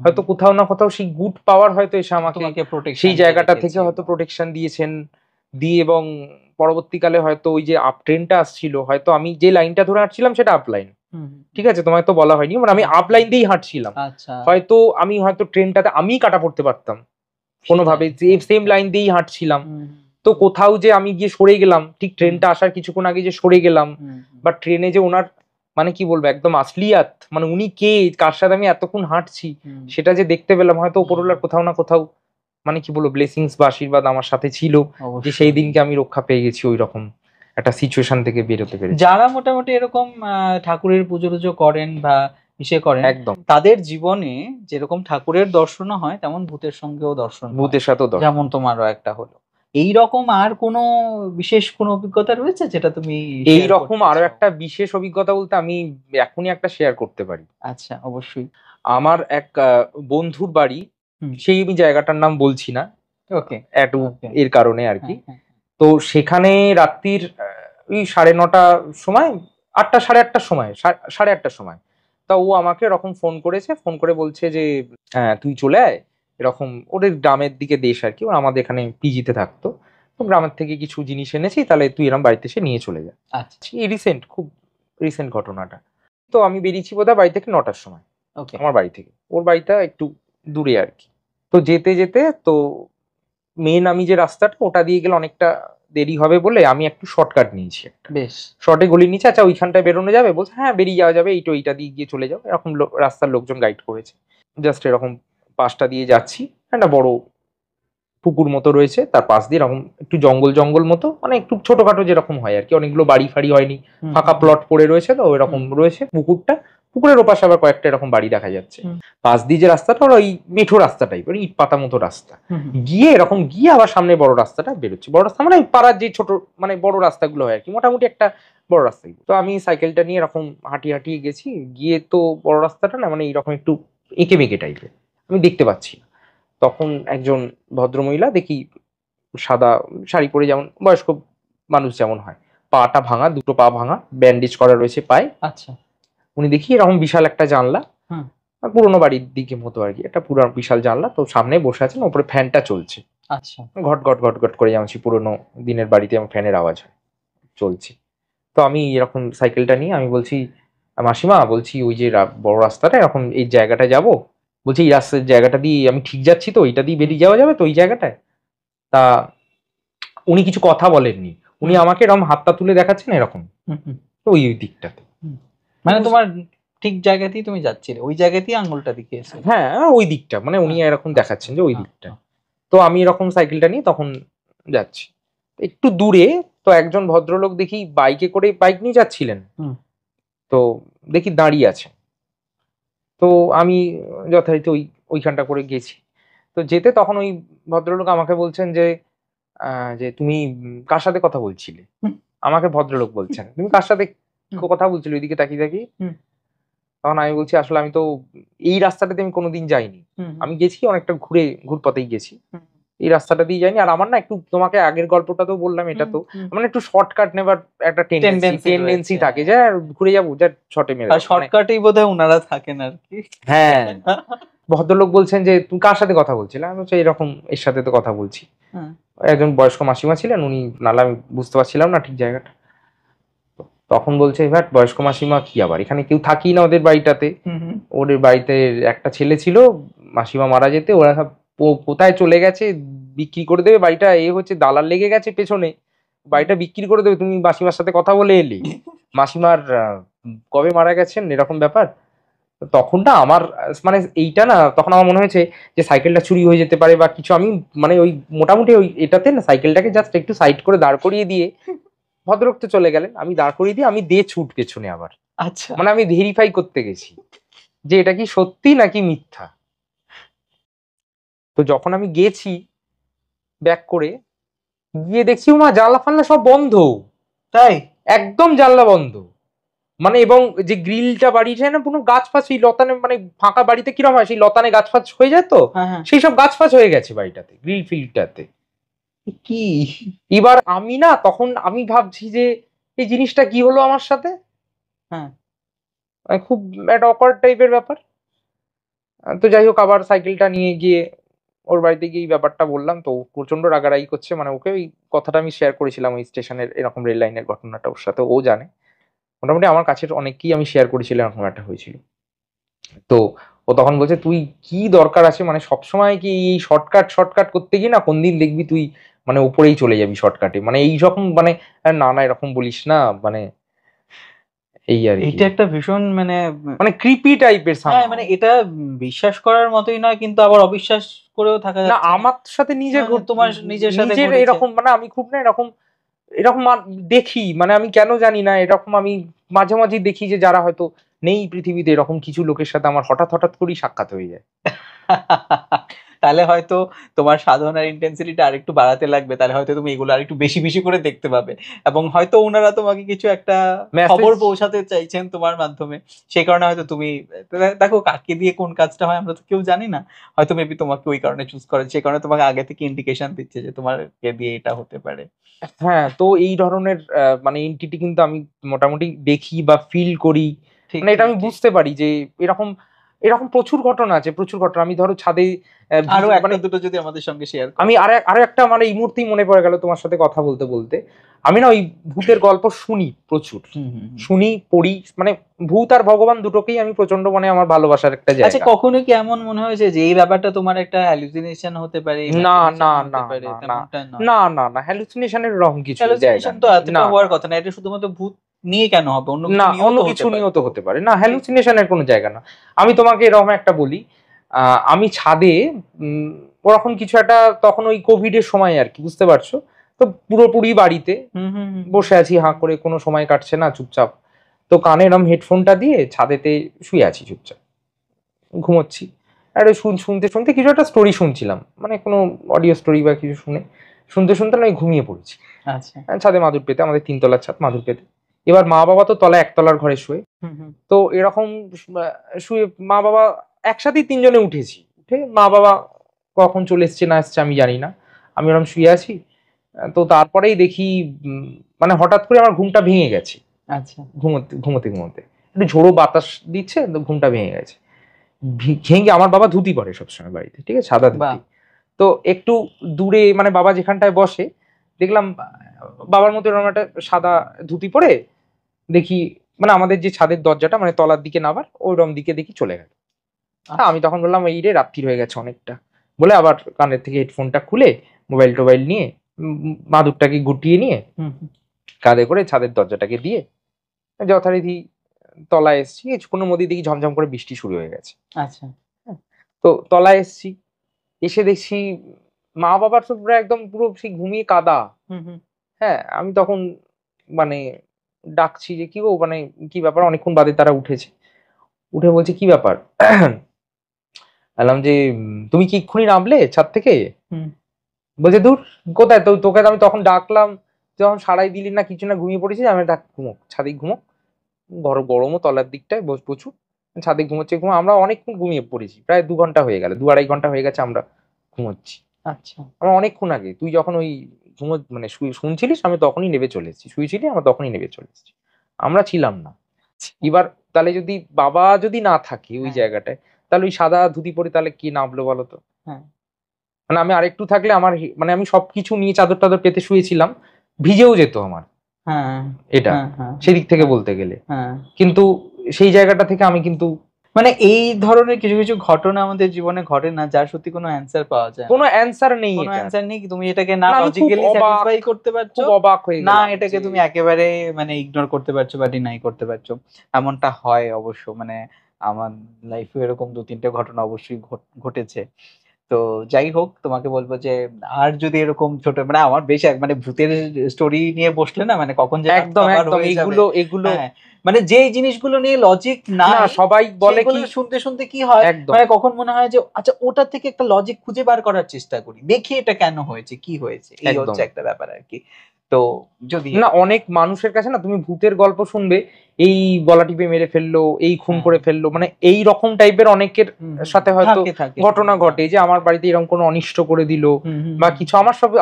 হয়তো কোথাও না কোথাও সেই গুড পাওয়ার হয়তো এসে আমাকে সেই জায়গাটা থেকে হয়তো প্রোটেকশন দিয়েছেন, দিয়ে এবং পরবর্তীকালে হয়তো ওই যে আপ ট্রেনটা আসছিল, হয়তো আমি যে লাইনটা ধরে হাঁটছিলাম সেটা আপ লাইন, ঠিক আছে তোমায় তো বলা হয়নি, মানে আমি আপ লাইন দিয়েই হাঁটছিলাম, হয়তো আমি হয়তো ট্রেনটাতে আমি কাটা পড়তে পারতাম কোনোভাবে, সেম লাইন দিয়েই হাঁটছিলাম, তো কোথাও যে আমি গিয়ে সরে গেলাম, ঠিক ট্রেনটা আসার কিছুক্ষণ আগে যে সরে গেলাম, বা ট্রেনে যে ওনার মানে কি বলবো একদম আসলিয়াত, মানে উনি কে, কার সাথে আমি এতক্ষণ হাঁটছি, সেটা যে দেখতে পেলাম, হয়তো উপরওয়ালার কোথাও না কোথাও মানে কি বলবো ব্লেসিংস বা আশীর্বাদ আমার সাথে ছিল, যে সেই দিনকে আমি রক্ষা পেয়ে গেছি ওই রকম একটা সিচুয়েশন থেকে বেরোতে পেরেছি। যারা মোটামুটি এরকম ঠাকুরের পুজো টুজো করেন বা ইসে করেন, একদম তাদের জীবনে যেরকম ঠাকুরের দর্শনও হয়, তেমন ভূতের সঙ্গেও দর্শন হয়। ভূতের সাথেও যেমন তোমারও একটা হলো। এই রকম আর কোনো বিশেষ কোনো অভিজ্ঞতা রয়েছে যেটা তুমি এই রকম আরো একটা বিশেষ অভিজ্ঞতা বলতে আমি এখনই একটা শেয়ার করতে পারি। আচ্ছা অবশ্যই। আমার এক বন্ধুর বাড়ি, সেই আমি জায়গাটার নাম বলছি না, ওকে, একটু এর কারণে আর কি। তো সেখানে রাত্রির ওই 9:30 সময়, 8টা 8:30টার সময়, 8:30টার সময়, তা ও আমাকে এরকম ফোন করেছে, ফোন করে বলছে যে হ্যাঁ তুই চলে আয়, এরকম ওদের গ্রামের দিকে দেশ আর কি, ওরা আমাদের এখানে পিজিতে থাকতো, তো গ্রামের থেকে কিছু জিনিস এনেছি, তাহলে তুই এরকম বাড়িতে এসে নিয়ে চলে যা। আচ্ছা, এই রিসেন্ট, খুব রিসেন্ট ঘটনাটা। তো আমি বেরিয়েছি বোধহয় বাড়ি থেকে 9টার সময়, ওকে, আমার বাড়ি থেকে, ওর বাড়িটা একটু দূরে আর কি। তো যেতে যেতে তো মেন আমি যে রাস্তাটা ওটা দিয়ে গেলে অনেকটা দেরি হবে বলে আমি একটু শর্টকাট নিয়েছি, একটা বেশ, শর্টে গলি নিচে, আচ্ছা ওইখানটায় বেরোনো যাবে, বলছে হ্যাঁ বেরিয়ে যাওয়া যাবে, এইটা দিয়ে গিয়ে চলে যাও, এরকম রাস্তার লোকজন গাইড করেছে। জাস্ট এরকম পাশটা দিয়ে যাচ্ছি, একটা বড় পুকুর মতো রয়েছে, তার পাশ দিয়ে এরকম একটু জঙ্গল জঙ্গল মতো, মানে একটু ছোটখাটো যেরকম হয় আর কি, অনেকগুলো বাড়ি ফাড়ি হয়নি, ফাঁকা প্লট পড়ে রয়েছে, তো এরকম রয়েছে পুকুরটা, পুকুরের ওপাশে আবার কয়েকটা এরকম বাড়ি দেখা যাচ্ছে। পাশ দিয়ে যে রাস্তাটা, ওই মেঠো রাস্তা টাইপের, ইট পাতা মতো রাস্তা, গিয়ে এরকম গিয়ে আবার সামনে বড় রাস্তাটা বেরোচ্ছে, বড় রাস্তা মানে পাড়ার যে ছোট মানে বড় রাস্তাগুলো হয় আর কি, মোটামুটি একটা বড় রাস্তা। তো আমি সাইকেলটা নিয়ে এরকম হাঁটিয়ে হাঁটিয়ে গেছি, গিয়ে তো বড় রাস্তাটা না মানে এইরকম একটু এঁকে বেঁকে টাইপের, আমি দেখতে পাচ্ছি। তখন একজন ভদ্রমহিলা দেখি, সাদা শাড়ি পরে, যেমন বয়স্ক মানুষ যেমন হয়, পাটা ভাঙা, দুটো পা ভাঙা, ব্যান্ডেজ করা রয়েছে পায়ে। আচ্ছা, উনি দেখি এরকম বিশাল একটা জানলা, পুরোনো বাড়ির দিকে মতো আর কি, একটা পুরো বিশাল জানলা, তো সামনে বসে আছেন, ওপরে ফ্যানটা চলছে, আচ্ছা, ঘট ঘট ঘট ঘট করে, যেমন পুরোনো দিনের বাড়িতে যেমন ফ্যানের আওয়াজ হয়, চলছে। তো আমি এরকম সাইকেলটা নিয়ে আমি বলছি, মাসিমা বলছি ওই যে বড় রাস্তাটা এরকম এই জায়গাটায় যাব, বলছি এই রাস্তার জায়গাটা দিয়ে আমি ঠিক যাচ্ছি তো, এইটা দিয়ে বেরিয়ে যাওয়া যাবে তো ওই জায়গাটায়? তা উনি কিছু কথা বলেননি, উনি আমাকে এরকম হাতটা তুলে দেখাচ্ছেন এরকম, তো ওই ওই দিকটাতে, মানে তোমার ঠিক জায়গাতেই তুমি যাচ্ছিলে, ওই জায়গাতেই আঙ্গুলটা দেখিয়েছে? হ্যাঁ ওই দিকটা, মানে উনি এরকম দেখাচ্ছেন যে ওই দিকটা। তো আমি এরকম সাইকেলটা নিয়ে তখন যাচ্ছি, একটু দূরে তো একজন ভদ্রলোক দেখি বাইকে করে, বাইক নিয়ে যাচ্ছিলেন, তো দেখি দাঁড়িয়ে আছে। তো আমি যথারীতি ওইখানটা করে গেছি, তো যেতে তখন ওই ভদ্রলোক আমাকে বলছেন যে যে তুমি কার সাথে কথা বলছিলে, আমাকে ভদ্রলোক বলছেন, তুমি কার সাথে কথা বলছিলে ওইদিকে তাকিয়ে তাকিয়ে? তখন আমি বলছি আসলে আমি তো এই রাস্তাটাতে আমি কোনোদিন যাইনি, আমি গেছি অনেকটা ঘুরপথেই গেছি, এই রাস্তাটা দিয়ে যাইনি। আর আমার না একটু, তোমাকে আগের গল্পটা তো বললাম, এটা তো মানে একটু শর্টকাট নেবার একটা টেন্ডেন্সি থাকে, যে ঘুরে যাবো, যা শর্টে মেরে, শর্টকাটেই বোধহয় ওনারা থাকেন আর কি। হ্যাঁ। ভদ্রলোক বলছেন যে তুমি কার সাথে কথা বলছিলে, আমি বলছি এরকম এর সাথে তো কথা বলছি। একজন বয়স্ক মাসিমা ছিলেন, উনি, নাহলে আমি বুঝতে পারছিলাম না ঠিক জায়গাটা। তখন বলছে এবার বয়স্ক মাসিমা কি, আবার এখানে কেউ থাকি না ওদের বাড়িটাতে, ওদের বাড়িতে একটা ছেলে ছিল, মাসিমা মারা যেতে ওরা সব কোথায় চলে গেছে, বিক্রি করে দেবে বাড়িটা, এ হচ্ছে দালাল লেগে গেছে পেছনে, বাড়িটা বিক্রি করে দেবে, তুমি মাসিমার সাথে কথা বলে এলি, মাসিমার কবে মারা গেছেন এরকম ব্যাপার। তখন না আমার মানে এইটা না, তখন আমার মনে হয়েছে যে সাইকেলটা চুরি হয়ে যেতে পারে বা কিছু, আমি মানে ওই মোটামুটি ওই এটাতে না সাইকেলটাকে জাস্ট একটু সাইড করে দাঁড় করিয়ে দিয়ে, ভদ্রলোক তো চলে গেলেন, আমি দাঁড় করিয়ে দিয়ে আমি দিয়ে ছুট পেছনে আবার, আচ্ছা, মানে আমি ভেরিফাই করতে গেছি যে এটা কি সত্যি নাকি মিথ্যা। তো যখন আমি গেছি ব্যাক করে, গিয়ে দেখছি মা জানলা ফানলা সব বন্ধ, তাই একদম জানলা বন্ধ, মানে এবং যে গ্রিলটা বাড়িয়েছে না পুরো গাছ ফাছ, সেই লতানে, মানে ফাঁকা বাড়িতে কিরকম হয় সেই লতানে গাছ ফাছ হয়ে যায়, তো সেই সব গাছ ফাছ হয়ে গেছে বাড়িটাতে, গ্রিল ফিল্ডটাতে। কি এবার আমি না তখন আমি ভাবছি যে এই জিনিসটা কি হলো আমার সাথে, খুব একটা অকওয়ার্ড টাইপের ব্যাপার। তো যাই হোক, আবার সাইকেলটা নিয়ে গিয়ে ওর বাড়িতে গিয়ে এই ব্যাপারটা বললাম, তো প্রচন্ড রাগারাগি করছে, মানে ওকে ওই কথাটা আমি শেয়ার করেছিলাম ওই স্টেশনের এরকম রেল লাইনের ঘটনাটা ওর সাথে, ও জানে মোটামুটি, আমার কাছে অনেককেই আমি শেয়ার করেছিলাম এরকম একটা হয়েছিল। তো ও তখন বলছে তুই কি দরকার আছে, মানে সবসময় কি এই শর্টকাট শর্টকাট করতে গিয়ে না কোন দিন দেখবি তুই মানে উপরেই চলে যাবি শর্টকাটে, মানে এই রকম মানে, না না এরকম বলিস না, মানে এই আর কি। এটা একটা ভীষণ মানে মানে ক্রিপি টাইপের, হ্যাঁ, মানে এটা বিশ্বাস করার মতোই নয়, কিন্তু আবার অবিশ্বাস করেও থাকা না, যাচ্ছে না। আমার সাথে নিজে তোমার নিজের সাথে এরকম, মানে আমি খুব না এরকম এরকম দেখি, মানে আমি কেন জানি না এরকম, আমি মাঝে মাঝে দেখি যে যারা হয়তো নেই পৃথিবীতে, এরকম কিছু লোকের সাথে আমার হঠাৎ হঠাৎ করেই সাক্ষাৎ হয়ে যায়। তাহলে হয়তো তোমার সাধনার ইন্টেন্সিটিটা আরেকটু বাড়াতে লাগবে, তাহলে হয়তো তুমি এগুলো আরেকটু বেশি বেশি করে দেখতে পাবে, এবং হয়তো ওনারা তোমাকে কিছু একটা খবর পৌঁছাতে চাইছেন তোমার মাধ্যমে, সেই কারণে হয়তো তুমি, দেখো কাকে দিয়ে কোন কাজটা হয় আমরা তো কেউ জানি না, হয়তো মেবি তোমাকে ওই কারণে চুজ করে, সেই কারণে তোমাকে আগে থেকে ইন্ডিকেশন দিচ্ছে যে তোমাকে দিয়ে এটা হতে পারে। হ্যাঁ, তো এই ধরনের মানে এন্টিটি কিন্তু আমি মোটামুটি দেখি বা ফিল করি, মানে এটা আমি বুঝতে পারি যে এরকম এরকম প্রচুর ঘটনা আছে, প্রচুর ঘটনা। আমি ধরো ছাদে আরো একটা দুটো যদি আমাদের সঙ্গে শেয়ার করো। আমি আরো একটা মানে এই মুহূর্তেই মনে পড়ে গেল তোমার সাথে কথা বলতে বলতে, আমি না ওই ভূতের গল্প শুনি প্রচুর, শুনি পড়ি, মানে ভূত আর ভগবান দুটোকেই আমি প্রচন্ড মানে আমার ভালোবাসার একটা জায়গা। আচ্ছা, কখনো কি এমন মনে হয়েছে যে এই ব্যাপারটা তোমার একটা হ্যালুসিনেশন হতে পারে? না না না না না না, হ্যালুসিনেশনের এরকম কিছু হ্যালুসিনেশন তো এতটা হওয়ার কথা না, এটা শুধুমাত্র ভূত নিয়ে কেন হবে, অন্য কিছু নিয়েও তো হতে পারে না, হ্যালুসিনেশনের কোনো জায়গা না। আমি তোমাকে এরকম একটা বলি, আমি ছাদে ওরকম কিছু একটা, তখন ওই কোভিড এর সময় আর কি, বুঝতে পারছো তো, পুরোপুরি বাড়িতে বসে আছি, হাঁ করে, কোনো সময় কাটছে না, চুপচাপ। তো কানে এরম হেডফোনটা দিয়ে ছাদেতে শুয়ে আছি চুপচাপ, ঘুমোচ্ছি। আর শুনতে শুনতে কিছু একটা স্টোরি শুনছিলাম, মানে কোনো অডিও স্টোরি বা কিছু শুনতে শুনতে আমি ঘুমিয়ে পড়েছি। আচ্ছা, ছাদে মাদুর পেতে, আমাদের 3 তলার ছাদ, মাদুর পেতে। এবার মা বাবা তো তলায়, 1 তলার ঘরে শুয়ে, তো এরকম শুয়ে মা বাবা একসাথেই 3 জনে উঠেছি, উঠে মা বাবা কখন চলে এসছে না এসছে আমি জানি না, আমি ওরকম শুয়ে আছি। তো তারপরেই দেখি মানে হঠাৎ করে আমার ঘুমটা ভেঙে গেছে। আচ্ছা, ঘুমোতে একটু ঝোড়ো বাতাস দিচ্ছে, ঘুমটা ভেঙে গেছে। ভেঙে আমার বাবা ধুতি পরে সবসময় বাড়িতে, ঠিক আছে, সাদা ধুতি। তো একটু দূরে মানে বাবা যেখানটায় বসে, দেখলাম বাবার মতো এরকম একটা সাদা ধুতি পরে, দেখি মানে আমাদের যে ছাদের দরজাটা মানে তলার দিকে নাবার ওইরকম দিকে দেখি চলে গেল। আমি তখন বললাম এই রে, রাত্রির হয়ে গেছে অনেকটা, বলে আবার কানের থেকে হেডফোনটা খুলে মোবাইল টোবাইল নিয়ে মাদুরটাকে গুটিয়ে নিয়ে কাঁধে করে ছাদের দরজাটাকে দিয়ে যথারীতি তলায় এসছি। কিছুক্ষণের মধ্যে দেখি ঝমঝম করে বৃষ্টি শুরু হয়ে গেছে। আচ্ছা, তো তলায় এসছি, এসে দেখছি মা বাবার তো পুরো একদম পুরো সেই ঘুমিয়ে কাদা। হ্যাঁ, আমি তখন মানে ডাকছি যে কি গো, মানে কি ব্যাপার, অনেকক্ষণ বাদে তারা উঠেছে, উঠে বলছে কি ব্যাপার। বললাম যে তুমি কি এক্ষুনি নামলে ছাদ থেকে? বলছে দূর, কোথায় তো, তোকে আমি তখন ডাকলাম, যখন সারাই দিলি না কিছু না, ঘুমিয়ে পড়েছিস। আমি ডাক, ঘুমোক, ছাদে ঘুমোক, গরমও তলার দিকটায় প্রচুর, ছাদে ঘুমোচ্ছে, আমরা অনেকক্ষণ ঘুমিয়ে পড়েছি, প্রায় 2 ঘন্টা হয়ে গেল, 2-2.5 ঘন্টা হয়ে গেছে আমরা ঘুমোচ্ছি। আচ্ছা, আমরা অনেকক্ষণ আগে, তুই যখন ওই মানে শুনছিলিস আমি তখনই নেমে চলে এসেছি, শুয়েছিলি আমরা তখনই নেমে চলে এসেছি, আমরা ছিলাম না। এবার তাহলে যদি বাবা যদি না থাকে ওই জায়গাটায়, তাহলে ওই সাদা ধুতি পরে তাহলে কি নামলো বলতো? মানে আমি আরেকটু থাকলে আমার মানে আমি সবকিছু নিয়ে চাদর টাদর পেতে শুয়েছিলাম, ভিজেও যেত আমার এটা, সেদিক থেকে বলতে গেলে। কিন্তু সেই জায়গাটা থেকে আমি কিন্তু মানে এই ধরনের কিছু কিছু ঘটনা আমাদের জীবনে ঘটে না, যার সত্যি কোনো অ্যান্সার পাওয়া যায়, কোনো অ্যান্সার নেই, কোনো অ্যান্সার নেই। তুমি এটাকে না লজিক্যালি স্যাটিসফাই করতে পারছো, অবাক হয়ে না এটাকে তুমি একেবারে মানে ইগনোর করতে পারছো বা ডিনাই করতে পারছো। এমনটা হয় অবশ্য, মানে আমার লাইফে এরকম 2-3টে ঘটনা অবশ্যই ঘটেছে। তো যাই হোক, তোমাকে বলবো যে আর যদি এরকম ছোট, মানে আমার বেশ মানে ভূতের স্টোরি নিয়ে বসলে না, মানে কখন যে একদম এগুলো মানে যে জিনিসগুলো নিয়ে লজিক না সবাই বলে কি, শুনতে শুনতে কি হয়, মানে কখন মনে হয় যে আচ্ছা ওটা থেকে একটা লজিক খুঁজে বার করার চেষ্টা করি, দেখি এটা কেন হয়েছে, কি হয়েছে, এই হচ্ছে একটা ব্যাপার আর কি। তো যদি না, অনেক মানুষের কাছে না তুমি ভূতের গল্প শুনবে, এই গলা টিপে মেরে ফেললো, এই খুন করে ফেললো, মানে এই রকম টাইপের অনেকের সাথে হয়তো ঘটনা ঘটে, যে আমার বাড়িতে এরকম কোনো অনিষ্ট করে দিল বা কিছু।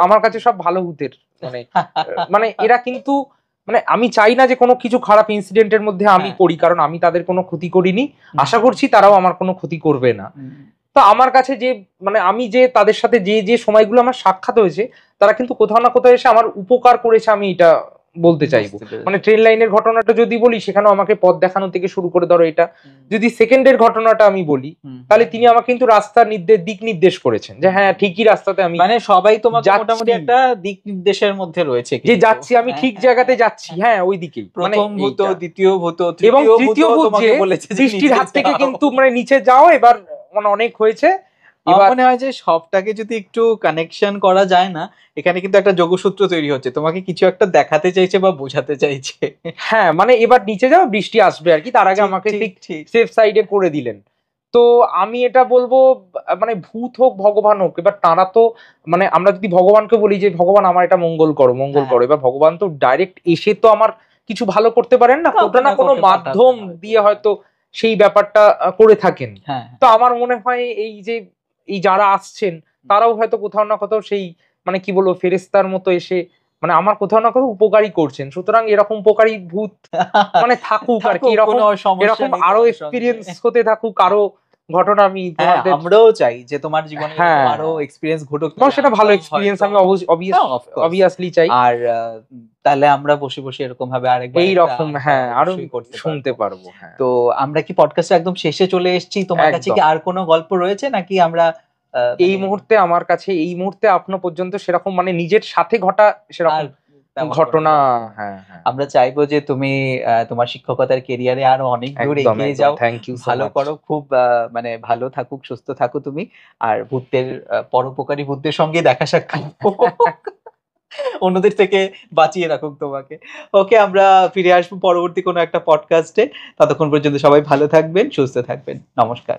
আমার কাছে সব ভালো ভূতের, মানে মানে এরা কিন্তু, মানে আমি চাই না যে কোনো কিছু খারাপ ইনসিডেন্টের মধ্যে আমি পড়ি, কারণ আমি তাদের কোনো ক্ষতি করিনি, আশা করছি তারাও আমার কোনো ক্ষতি করবে না। তো আমার কাছে যে মানে আমি যে তাদের সাথে যে সময়গুলো আমার সাক্ষাৎ হয়েছে, তারা কিন্তু কোথাও না কোথাও এসে আমার উপকার করেছে, আমি এটা বলতে চাইবো। মানে ট্রেন লাইনের ঘটনাটা যদি বলি, সেখানেও আমাকে পথ দেখানো থেকে শুরু করে ধরো এটা, যদি সেকেন্ডের ঘটনাটা আমি বলি, তাহলে তিনি আমাকে কিন্তু রাস্তার দিক নির্দেশ করেছেন, যে হ্যাঁ ঠিকই রাস্তাতে আমি, মানে সবাই তোমাকে মোটামুটি একটা দিক নির্দেশের মধ্যে রয়েছে, যে যাচ্ছি আমি ঠিক জায়গাতে যাচ্ছি, হ্যাঁ ওই দিকেই, প্রথম ভূত, দ্বিতীয় ভূত, এবং তৃতীয় ভূত যে বৃষ্টির হাত থেকে কিন্তু মানে নিচে যাও, এবার মানে অনেক হয়েছে, আমার মনে হয় যে সবটাকে যদি একটু কানেকশন করা যায় না, এখানে কিন্তু একটা যোগসূত্র তৈরি হচ্ছে, তোমাকে কিছু একটা দেখাতে চাইছে বা বোঝাতে চাইছে। হ্যাঁ মানে এবার নিচে যাও, বৃষ্টি আসবে আর কি, তার আগে আমাকে ঠিক সেফ সাইডে করে দিলেন। তো আমি এটা বলবো, মানে ভূত হোক ভগবান হোক, এবার তারা তো মানে আমরা যদি ভগবানকে বলি যে ভগবান আমার এটা মঙ্গল করো মঙ্গল করো, এবার ভগবান তো ডাইরেক্ট এসে তো আমার কিছু ভালো করতে পারেন না, কোটা না কোনো মাধ্যম দিয়ে হয়তো সেই ব্যাপারটা করে থাকেন। তো আমার মনে হয় এই যারা আসছেন তারাও হয়তো কোথাও না কোথাও সেই মানে কি বলবো ফেরেস্তার মতো এসে মানে আমার কোথাও না কোথাও উপকারী করছেন। সুতরাং এরকম উপকারী ভূত মানে থাকুক আর কি, এরকম আরো এক্সপিরিয়েন্স হতে থাকুক, আরো ঘটনা আমি আমরাও চাই যে তোমার জীবনে আরো এক্সপিরিয়েন্স ঘটুক, সেটা ভালো এক্সপিরিয়েন্স আমি অবভিয়াসলি চাই। আর তাহলে আমরা বসে বসে এরকম ভাবে আরেকবার এইরকম আরো শুনতে পারবো। তো আমরা কি পডকাস্ট একদম শেষে চলে এসেছি, তোমার কাছে কি আর কোনো গল্প রয়েছে নাকি আমরা এই মুহূর্তে আমার কাছে এই মুহূর্তে এখনো পর্যন্ত সেরকম মানে নিজের সাথে ঘটা সেরকম ঘটনা আমরা চাইবো যে তুমি তোমার শিক্ষকতার কেরিয়ারে আরো অনেক দূর এগিয়ে যাও, ভালো করো, খুব মানে ভালো থাকুক, সুস্থ থাকো তুমি, আর ভূতের পরোপকারী ভূতের সঙ্গে দেখা সাক্ষাৎ অন্যদের থেকে বাঁচিয়ে রাখুক তোমাকে। ওকে, আমরা ফিরে আসবো পরবর্তী কোনো একটা পডকাস্টে, ততক্ষণ পর্যন্ত সবাই ভালো থাকবেন, সুস্থ থাকবেন, নমস্কার।